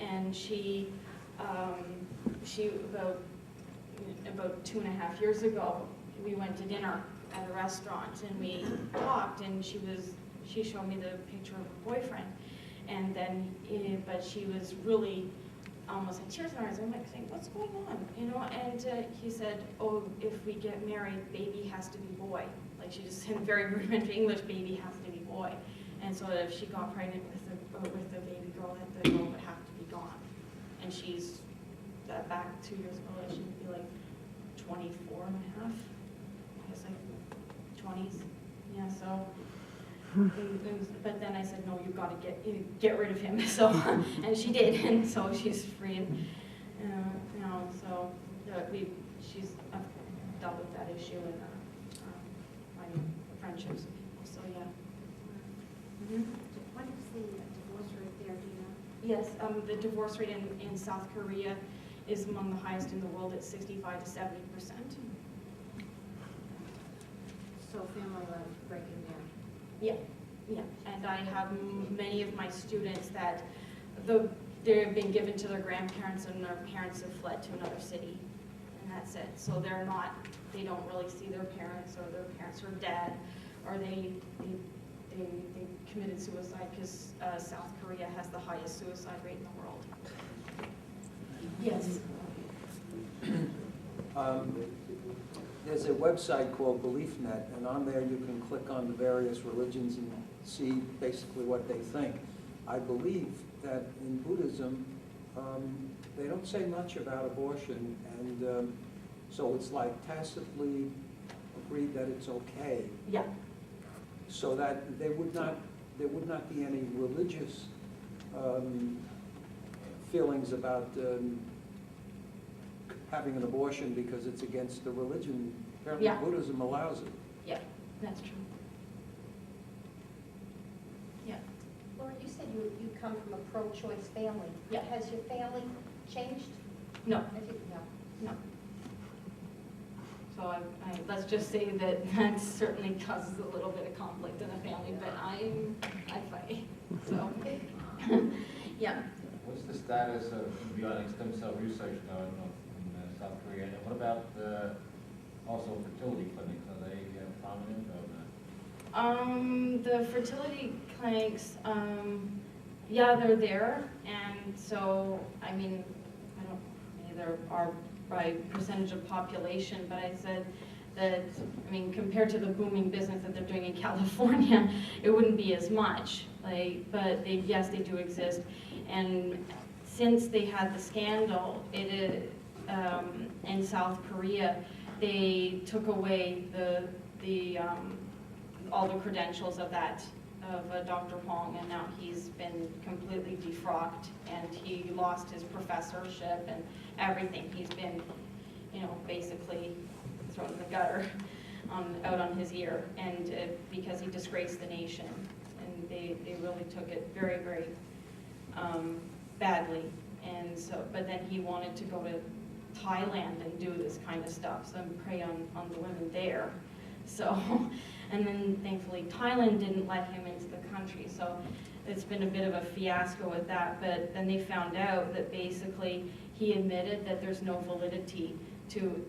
and she about 2.5 years ago, we went to dinner at a restaurant, and we talked, and she showed me the picture of her boyfriend, and then, but she was really almost had tears in her eyes. I'm like saying, what's going on? You know, and he said, oh, if we get married, baby has to be boy. Like, she just said very rudimentary English, baby has to be boy. And so if she got pregnant with the baby girl, that the girl would have to be gone. And she's, back 2 years ago, she'd be like 24 and a half. I guess like 20s. Yeah, so. But then I said, no, you've got to get rid of him. So, and she did, and so she's free. And you know, so she's dealt with that issue in my friendships with people. So yeah. What is the divorce rate there? Do you know? Yes, the divorce rate in South Korea is among the highest in the world at 65 to 70%. So family life breaking down. Yeah, yeah, and I have many of my students that they've been given to their grandparents, and their parents have fled to another city, and that's it. So they don't really see their parents, or their parents are dead, or they committed suicide, because South Korea has the highest suicide rate in the world. Yes. There's a website called BeliefNet, and on there you can click on the various religions and see basically what they think. I believe that in Buddhism, they don't say much about abortion, and so it's like tacitly agreed that it's okay. Yeah. So that there would not be any religious feelings about having an abortion because it's against the religion. Apparently Buddhism allows it. Yeah, that's true. Yeah. Laura, you said you come from a pro-choice family. Yeah. Has your family changed? No. No. No. So let's just say that certainly causes a little bit of conflict in the family, but I fight. So, yeah. What's the status of embryonic stem cell research going on in South Korea? And what about also fertility clinics? Are they prominent or not? The fertility clinics, yeah, they're there, and so I mean, I don't know, there are by percentage of population, but I said that, I mean, compared to the booming business that they're doing in California, it wouldn't be as much. But yes, they do exist. And since they had the scandal, in South Korea, they took away all the credentials of Dr. Hong, and now he's been completely defrocked, and he lost his professorship and everything. He's been, basically thrown in the gutter, out on his ear, and because he disgraced the nation, and they really took it very, very badly. And so, but then he wanted to go to Thailand and do this kind of stuff, so prey on the women there. So, and then thankfully Thailand didn't let him into the country, so it's been a bit of a fiasco with that. But then they found out that basically he admitted that there's no validity to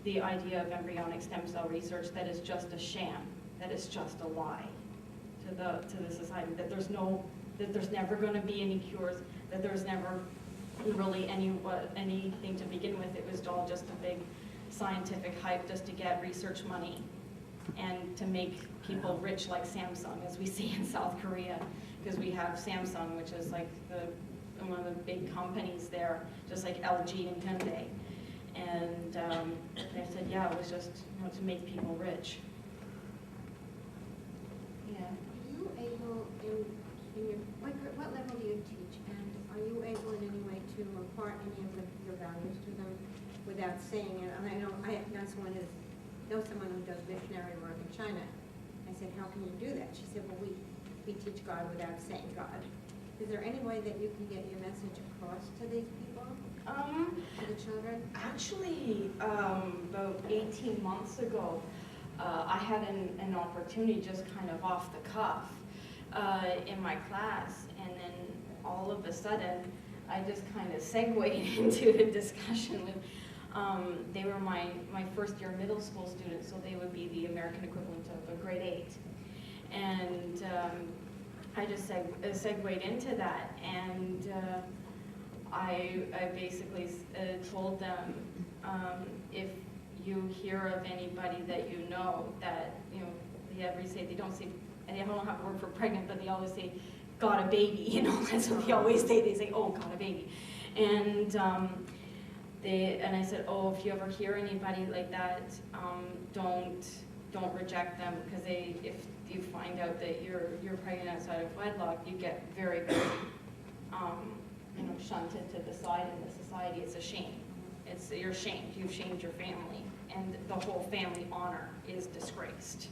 the idea of embryonic stem cell research, that is just a sham, that is just a lie to the society, that there's never going to be any cures, that there's never really anything to begin with. It was all just a big scientific hype just to get research money and to make people rich like Samsung, as we see in South Korea, because we have Samsung, which is like one of the big companies there, just like LG and Hyundai. And they said, yeah, it was just to make people rich. Yeah. Are you able, what level do you teach, and are you able in any way to impart any of your values to them without saying it? And I know someone who does missionary work in China. I said, how can you do that? She said, well, we teach God without saying God. Is there any way that you can get your message across to these people, to the children? Actually, about 18 months ago, I had an opportunity just kind of off the cuff in my class, and then all of a sudden, I just kind of segued into the discussion with, they were my first year middle school students, so they would be the American equivalent of a grade 8. And I just segued into that, and I basically told them, if you hear of anybody that you know that, they ever say, they don't have the word for pregnant, but they always say, got a baby, that's what they always say. They say, oh, got a baby. And I said, oh, if you ever hear anybody like that, don't reject them, because if you find out that you're pregnant outside of wedlock, you get very, very shunted to the side in the society. It's a shame. You're shamed. You've shamed your family, and the whole family honor is disgraced.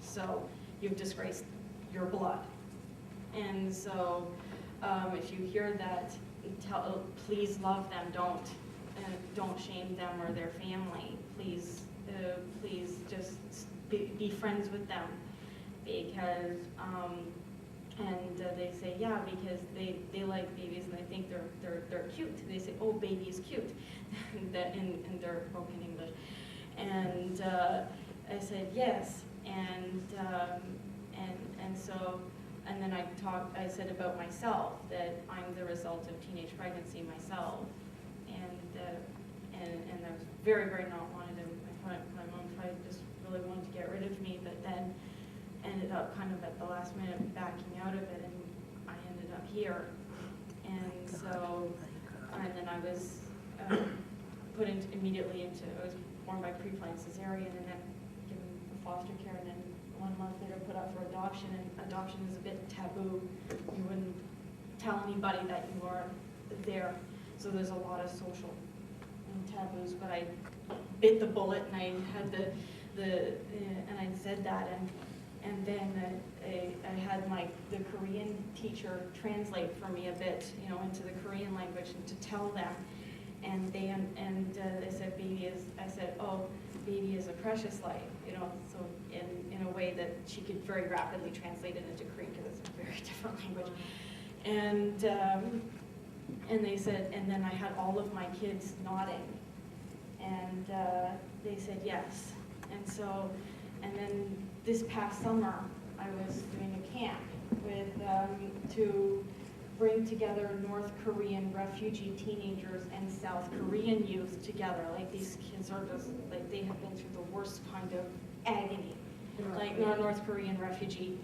So you've disgraced your blood. And so if you hear that, please love them. Don't shame them or their family. Please just be friends with them, because they say, yeah, because they like babies and they think they're cute. They say, oh, baby is cute, in their broken English. And I said yes, and so. And then I said about myself, that I'm the result of teenage pregnancy myself. And I was very, very not wanted to, my mom tried, just really wanted to get rid of me, but then ended up kind of at the last minute backing out of it, and I ended up here. And so, and then I was put immediately into, I was born by pre-planned cesarean, and then given foster care, and then 1 month later put up for adoption, and adoption is a bit taboo. You wouldn't tell anybody that you are there. So there's a lot of social taboos, but I bit the bullet, and I had and I said that, and then I had the Korean teacher translate for me a bit, into the Korean language, and to tell them, and they said I said, oh, baby is a precious life, so in a way that she could very rapidly translate it into Korean, because it's a very different language. And they said, and then I had all of my kids nodding, and they said yes. And so, and then this past summer, I was doing a camp to bring together North Korean refugee teenagers and South Korean youth together. Like, these kids are just, like, they have been through the worst kind of agony. Like, North Korean refugee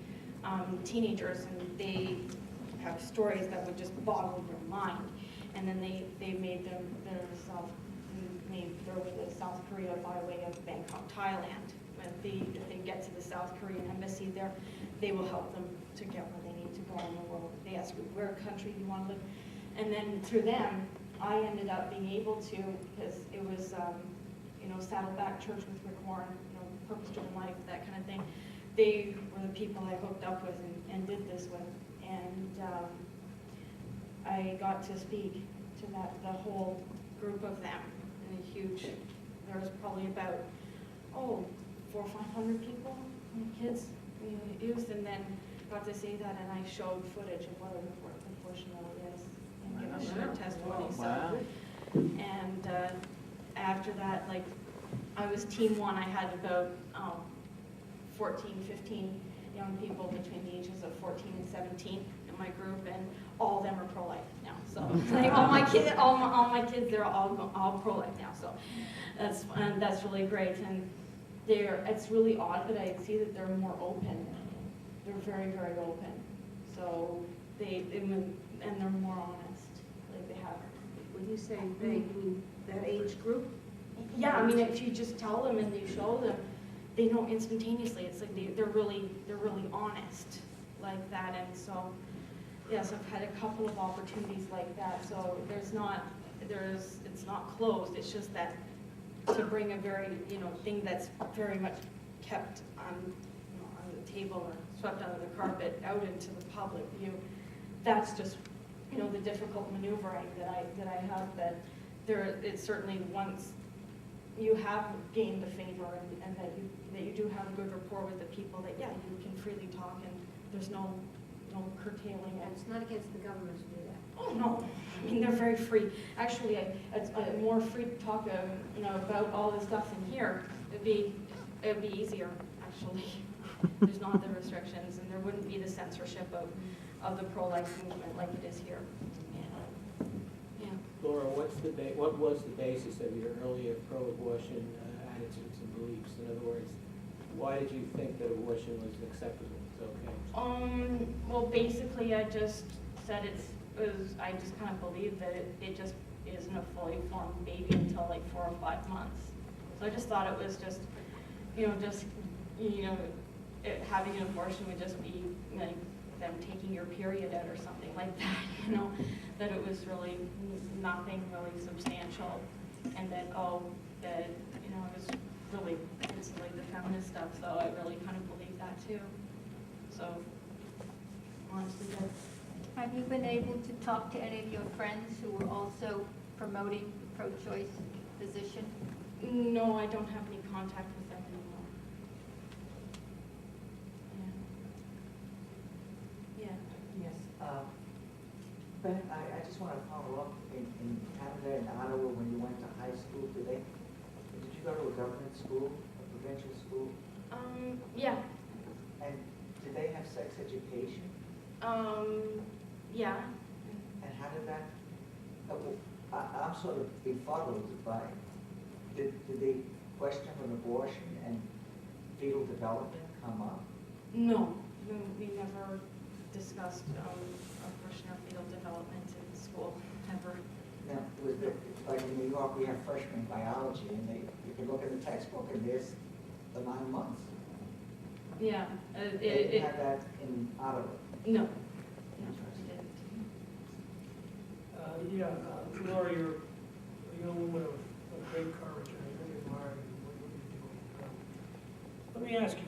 teenagers, and they have stories that would just boggle your mind. And then they made their way to South Korea by way of Bangkok, Thailand. If they get to the South Korean embassy there, they will help them to get where they need to go in the world. They ask you, where country do you want to live? And then through them, I ended up being able to, because it was, Saddleback Church with Rick Warren, purpose-driven life, that kind of thing. They were the people I hooked up with and did this with. And I got to speak to the whole group of them, and there was probably about, 400 or 500 people, kids, youth, and then got to see that, and I showed footage of what unfortunately is, and gave a testimony. Wow. And after that, I was team 1, I had about 14, 15 young people between the ages of 14 and 17 in my group, and all of them are pro-life now. So all my kids, they're all pro-life now. So that's really great, and it's really odd, but I see that they're more open. They're very, very open. So and they're more honest. Like, they have. When you say they, you mean that age group? Yeah, I mean, if you just tell them and you show them, they know instantaneously. It's like they're really honest like that. And so, yes, I've had a couple of opportunities like that. So it's not closed. It's just that to bring a very, thing that's very much kept on the table or swept under the carpet out into the public view. That's just, the difficult maneuvering that I have. That it's certainly once you have gained the favor and that you do have a good rapport with the people, that you can freely talk, and there's no curtailing it. It's not against the government to do that. Oh, no. I mean, they're very free. Actually, it's more free to talk, about all this stuff in here. It'd be easier, actually. There's not the restrictions, and there wouldn't be the censorship of the pro-life movement like it is here. Yeah. Laura, what was the basis of your earlier pro-abortion attitudes and beliefs? In other words, why did you think that abortion was acceptable? It's okay. Well, basically, I just said I just kind of believed that it just isn't a fully formed baby until like 4 or 5 months. So I just thought it was just, having an abortion would just be like them taking your period out or something like that, that it was really nothing really substantial, and that, it was really instantly the feminist stuff, so I really kind of believe that too. So, honestly, that's... Have you been able to talk to any of your friends who were also promoting the pro-choice position? No, I don't have any contact with them anymore. Yeah. Yes, Ben, I just want to follow up. In Canada, in Ottawa, when you went to high school, did you go to a government school, a provincial school? Yeah. And did they have sex education? Yeah. And how did that, I'm sort of befuddled by, did the question of abortion and fetal development come up? No, we never discussed abortion or fetal development in school, ever. Now, like in New York, we have freshman biology, and you can look at the textbook, and there's the 9 months. Yeah. They didn't have that in Ottawa. No. Laura, you're a young woman of great courage, and I really admire you, what you're doing. Let me ask you,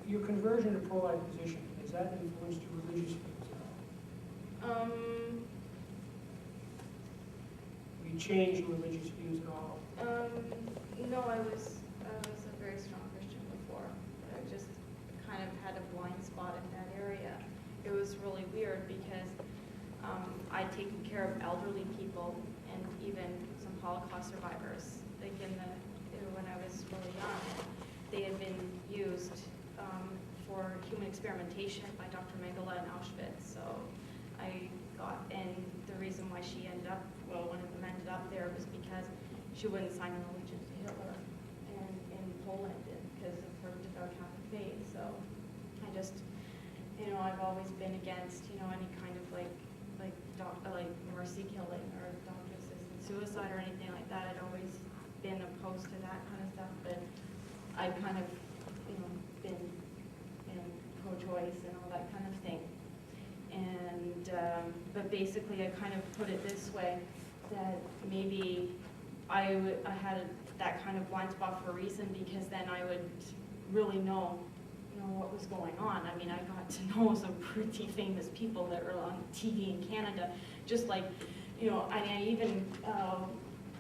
your conversion to pro-life position, has that influenced your religious views at all? Have you changed your religious views at all? No, I was a very strong Christian before, but I just kind of had a blind spot in that area. It was really weird because I'd taken care of elderly people and even some Holocaust survivors. Like when I was really young, they had been used for human experimentation by Dr. Mengele in Auschwitz. So and the reason why she ended up, one of them ended up there was because she wouldn't sign an allegiance to Hitler in Poland because of her devout Catholic faith. So I just, I've always been against, any kind of like mercy killing or doctor-assisted suicide or anything like that. I'd always been opposed to that kind of stuff, but I've kind of, been pro-choice and all that kind of thing. And, but basically I kind of put it this way, that maybe I had that kind of blind spot for a reason, because then I would really know what was going on. I mean, I got to know some pretty famous people that were on TV in Canada, just like, I even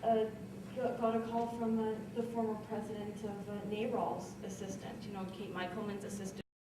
got a call from the former president of NARAL's assistant, Kate Michelman's assistant.